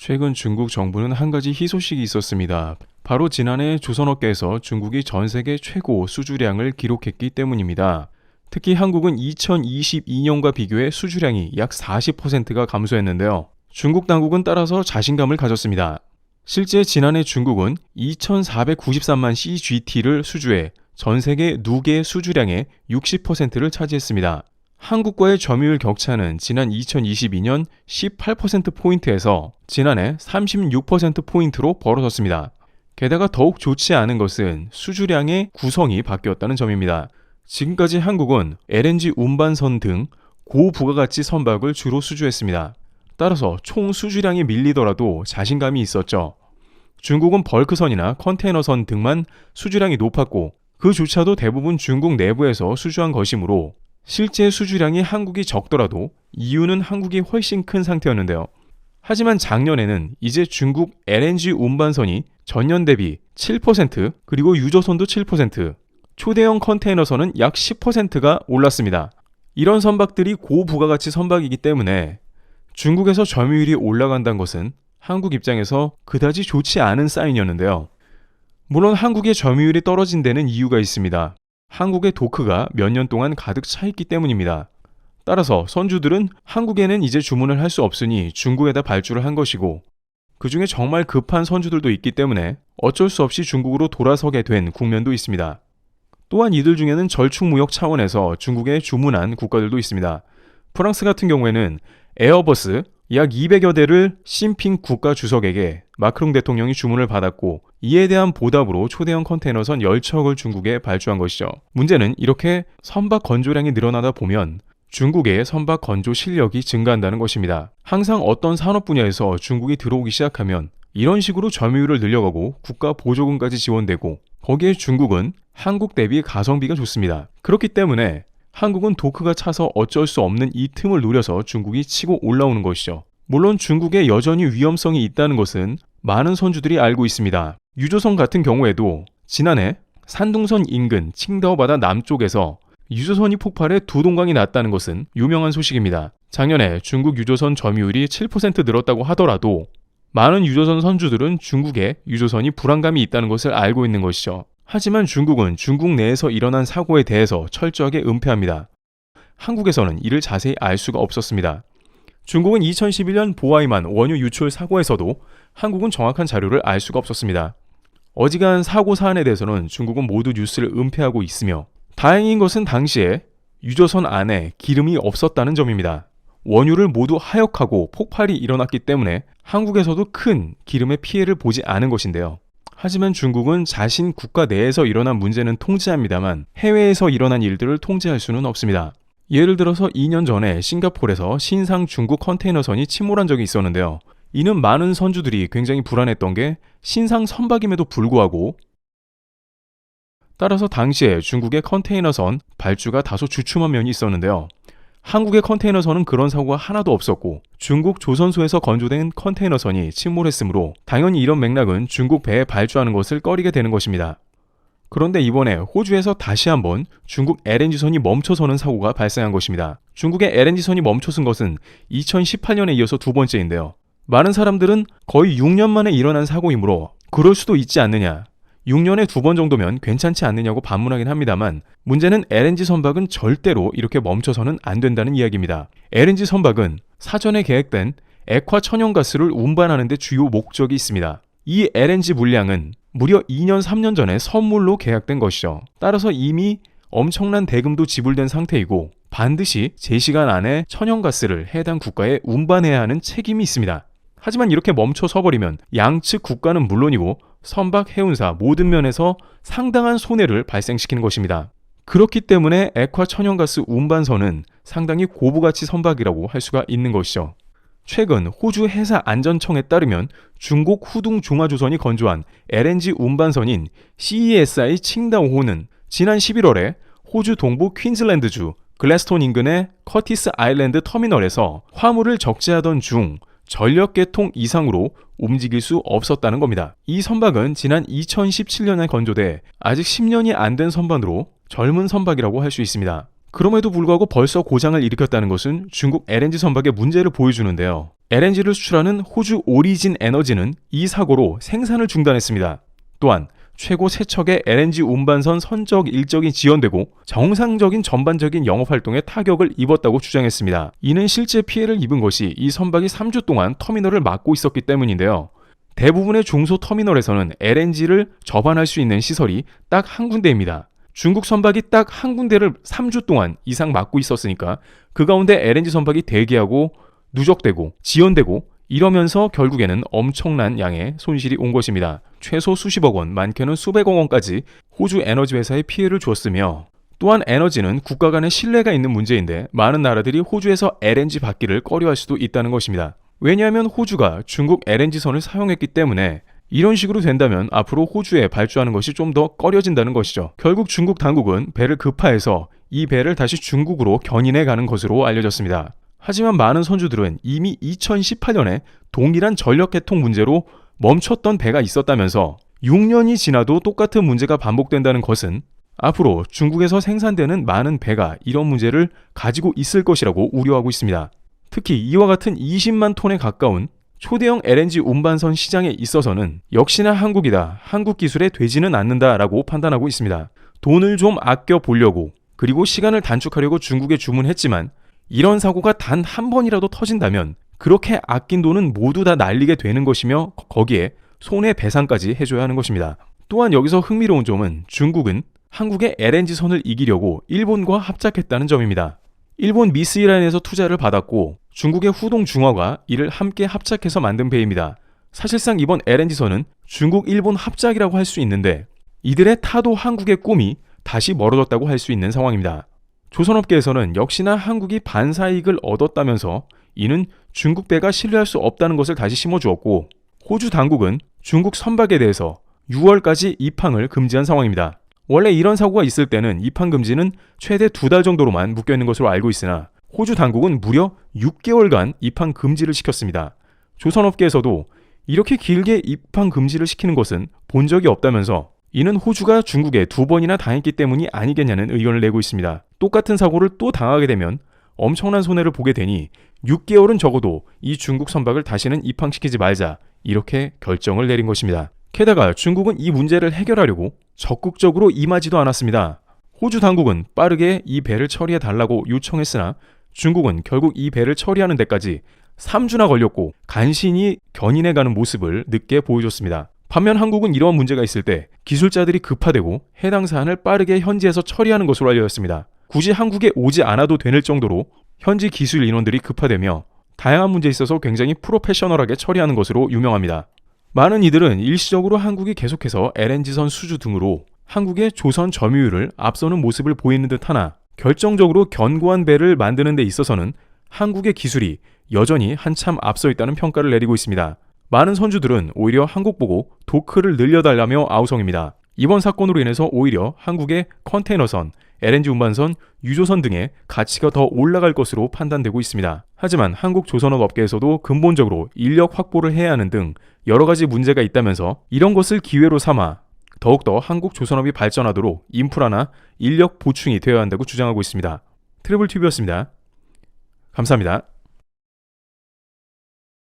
최근 중국 정부는 한 가지 희소식이 있었습니다. 바로 지난해 조선업계에서 중국이 전 세계 최고 수주량을 기록했기 때문입니다. 특히 한국은 2022년과 비교해 수주량이 약 40%가 감소했는데요. 중국 당국은 따라서 자신감을 가졌습니다. 실제 지난해 중국은 2,493만 CGT를 수주해 전 세계 누계 수주량의 60%를 차지했습니다. 한국과의 점유율 격차는 지난 2022년 18%포인트에서 지난해 36%포인트로 벌어졌습니다. 게다가 더욱 좋지 않은 것은 수주량의 구성이 바뀌었다는 점입니다. 지금까지 한국은 LNG 운반선 등 고부가가치 선박을 주로 수주했습니다. 따라서 총 수주량이 밀리더라도 자신감이 있었죠. 중국은 벌크선이나 컨테이너선 등만 수주량이 높았고 그조차도 대부분 중국 내부에서 수주한 것이므로 실제 수주량이 한국이 적더라도 이유는 한국이 훨씬 큰 상태였는데요. 하지만 작년에는 이제 중국 LNG 운반선이 전년 대비 7% 그리고 유조선도 7%, 초대형 컨테이너선은 약 10%가 올랐습니다. 이런 선박들이 고부가가치 선박이기 때문에 중국에서 점유율이 올라간다는 것은 한국 입장에서 그다지 좋지 않은 사인이었는데요. 물론 한국의 점유율이 떨어진 데는 이유가 있습니다. 한국의 도크가 몇 년 동안 가득 차 있기 때문입니다. 따라서 선주들은 한국에는 이제 주문을 할 수 없으니 중국에다 발주를 한 것이고 그 중에 정말 급한 선주들도 있기 때문에 어쩔 수 없이 중국으로 돌아서게 된 국면도 있습니다. 또한 이들 중에는 절충무역 차원에서 중국에 주문한 국가들도 있습니다. 프랑스 같은 경우에는 에어버스 약 200여 대를 시진핑 국가 주석에게 마크롱 대통령이 주문을 받았고 이에 대한 보답으로 초대형 컨테이너선 10척을 중국에 발주한 것이죠. 문제는 이렇게 선박 건조량이 늘어나다 보면 중국의 선박 건조 실력이 증가한다는 것입니다. 항상 어떤 산업 분야에서 중국이 들어오기 시작하면 이런 식으로 점유율을 늘려가고 국가 보조금까지 지원되고 거기에 중국은 한국 대비 가성비가 좋습니다. 그렇기 때문에 한국은 도크가 차서 어쩔 수 없는 이 틈을 노려서 중국이 치고 올라오는 것이죠. 물론 중국에 여전히 위험성이 있다는 것은 많은 선주들이 알고 있습니다. 유조선 같은 경우에도 지난해 산둥선 인근 칭다오 바다 남쪽에서 유조선이 폭발해 두 동강이 났다는 것은 유명한 소식입니다. 작년에 중국 유조선 점유율이 7% 늘었다고 하더라도 많은 유조선 선주들은 중국에 유조선이 불안감이 있다는 것을 알고 있는 것이죠. 하지만 중국은 중국 내에서 일어난 사고에 대해서 철저하게 은폐합니다. 한국에서는 이를 자세히 알 수가 없었습니다. 중국은 2011년 보아이만 원유 유출 사고에서도 한국은 정확한 자료를 알 수가 없었습니다. 어지간한 사고 사안에 대해서는 중국은 모두 뉴스를 은폐하고 있으며 다행인 것은 당시에 유조선 안에 기름이 없었다는 점입니다. 원유를 모두 하역하고 폭발이 일어났기 때문에 한국에서도 큰 기름의 피해를 보지 않은 것인데요. 하지만 중국은 자신 국가 내에서 일어난 문제는 통제합니다만 해외에서 일어난 일들을 통제할 수는 없습니다. 예를 들어서 2년 전에 싱가포르에서 신상 중국 컨테이너선이 침몰한 적이 있었는데요. 이는 많은 선주들이 굉장히 불안했던 게 신상 선박임에도 불구하고 따라서 당시에 중국의 컨테이너선 발주가 다소 주춤한 면이 있었는데요. 한국의 컨테이너선은 그런 사고가 하나도 없었고 중국 조선소에서 건조된 컨테이너선이 침몰했으므로 당연히 이런 맥락은 중국 배에 발주하는 것을 꺼리게 되는 것입니다. 그런데 이번에 호주에서 다시 한번 중국 LNG선이 멈춰서는 사고가 발생한 것입니다. 중국의 LNG선이 멈춰선 것은 2018년에 이어서 두 번째인데요. 많은 사람들은 거의 6년 만에 일어난 사고이므로 그럴 수도 있지 않느냐, 6년에 2번 정도면 괜찮지 않느냐고 반문하긴 합니다만 문제는 LNG 선박은 절대로 이렇게 멈춰서는 안 된다는 이야기입니다. LNG 선박은 사전에 계획된 액화 천연가스를 운반하는 데 주요 목적이 있습니다. 이 LNG 물량은 무려 2년 3년 전에 선물로 계약된 것이죠. 따라서 이미 엄청난 대금도 지불된 상태이고 반드시 제시간 안에 천연가스를 해당 국가에 운반해야 하는 책임이 있습니다. 하지만 이렇게 멈춰 서버리면 양측 국가는 물론이고 선박 해운사 모든 면에서 상당한 손해를 발생시키는 것입니다. 그렇기 때문에 액화 천연가스 운반선은 상당히 고부가치 선박이라고 할 수가 있는 것이죠. 최근 호주 해사안전청에 따르면 중국 후둥 중화조선이 건조한 LNG 운반선인 CESI 칭다오호는 지난 11월에 호주 동부 퀸즐랜드주 글래스톤 인근의 커티스 아일랜드 터미널에서 화물을 적재하던 중 전력 개통 이상으로 움직일 수 없었다는 겁니다. 이 선박은 지난 2017년에 건조돼 아직 10년이 안 된 선박으로 젊은 선박이라고 할 수 있습니다. 그럼에도 불구하고 벌써 고장을 일으켰다는 것은 중국 LNG 선박의 문제를 보여주는데요. LNG를 수출하는 호주 오리진 에너지는 이 사고로 생산을 중단했습니다. 또한 최고 세척의 LNG 운반선 선적 일정이 지연되고 정상적인 전반적인 영업활동에 타격을 입었다고 주장했습니다. 이는 실제 피해를 입은 것이 이 선박이 3주 동안 터미널을 막고 있었기 때문인데요. 대부분의 중소 터미널에서는 LNG를 접안할 수 있는 시설이 딱 한 군데입니다. 중국 선박이 딱 한 군데를 3주 동안 이상 막고 있었으니까 그 가운데 LNG 선박이 대기하고 누적되고 지연되고 이러면서 결국에는 엄청난 양의 손실이 온 것입니다. 최소 수십억 원, 많게는 수백억 원까지 호주 에너지 회사에 피해를 주었으며 또한 에너지는 국가 간의 신뢰가 있는 문제인데 많은 나라들이 호주에서 LNG 받기를 꺼려할 수도 있다는 것입니다. 왜냐하면 호주가 중국 LNG선을 사용했기 때문에 이런 식으로 된다면 앞으로 호주에 발주하는 것이 좀 더 꺼려진다는 것이죠. 결국 중국 당국은 배를 급파해서 이 배를 다시 중국으로 견인해 가는 것으로 알려졌습니다. 하지만 많은 선주들은 이미 2018년에 동일한 전력 개통 문제로 멈췄던 배가 있었다면서 6년이 지나도 똑같은 문제가 반복된다는 것은 앞으로 중국에서 생산되는 많은 배가 이런 문제를 가지고 있을 것이라고 우려하고 있습니다. 특히 이와 같은 20만 톤에 가까운 초대형 LNG 운반선 시장에 있어서는 역시나 한국이다, 한국 기술에 되지는 않는다라고 판단하고 있습니다. 돈을 좀 아껴 보려고 그리고 시간을 단축하려고 중국에 주문했지만 이런 사고가 단 한 번이라도 터진다면 그렇게 아낀 돈은 모두 다 날리게 되는 것이며 거기에 손해배상까지 해줘야 하는 것입니다. 또한 여기서 흥미로운 점은 중국은 한국의 LNG선을 이기려고 일본과 합작했다는 점입니다. 일본 미쓰이라인에서 투자를 받았고 중국의 후동중화가 이를 함께 합작해서 만든 배입니다. 사실상 이번 LNG선은 중국, 일본 합작이라고 할 수 있는데 이들의 타도 한국의 꿈이 다시 멀어졌다고 할 수 있는 상황입니다. 조선업계에서는 역시나 한국이 반사이익을 얻었다면서 이는 중국 배가 신뢰할 수 없다는 것을 다시 심어주었고 호주 당국은 중국 선박에 대해서 6월까지 입항을 금지한 상황입니다. 원래 이런 사고가 있을 때는 입항 금지는 최대 2달 정도로만 묶여있는 것으로 알고 있으나 호주 당국은 무려 6개월간 입항 금지를 시켰습니다. 조선업계에서도 이렇게 길게 입항 금지를 시키는 것은 본 적이 없다면서 이는 호주가 중국에 2번이나 당했기 때문이 아니겠냐는 의견을 내고 있습니다. 똑같은 사고를 또 당하게 되면 엄청난 손해를 보게 되니 6개월은 적어도 이 중국 선박을 다시는 입항시키지 말자 이렇게 결정을 내린 것입니다. 게다가 중국은 이 문제를 해결하려고 적극적으로 임하지도 않았습니다. 호주 당국은 빠르게 이 배를 처리해달라고 요청했으나 중국은 결국 이 배를 처리하는 데까지 3주나 걸렸고 간신히 견인해가는 모습을 늦게 보여줬습니다. 반면 한국은 이러한 문제가 있을 때 기술자들이 급파되고 해당 사안을 빠르게 현지에서 처리하는 것으로 알려졌습니다. 굳이 한국에 오지 않아도 되는 정도로 현지 기술 인원들이 급파되며 다양한 문제에 있어서 굉장히 프로페셔널하게 처리하는 것으로 유명합니다. 많은 이들은 일시적으로 한국이 계속해서 LNG선 수주 등으로 한국의 조선 점유율을 앞서는 모습을 보이는 듯하나 결정적으로 견고한 배를 만드는 데 있어서는 한국의 기술이 여전히 한참 앞서 있다는 평가를 내리고 있습니다. 많은 선주들은 오히려 한국 보고 도크를 늘려달라며 아우성입니다. 이번 사건으로 인해서 오히려 한국의 컨테이너선, LNG 운반선, 유조선 등의 가치가 더 올라갈 것으로 판단되고 있습니다. 하지만 한국 조선업 업계에서도 근본적으로 인력 확보를 해야 하는 등 여러 가지 문제가 있다면서 이런 것을 기회로 삼아 더욱더 한국 조선업이 발전하도록 인프라나 인력 보충이 되어야 한다고 주장하고 있습니다. 트래블TV였습니다. 감사합니다.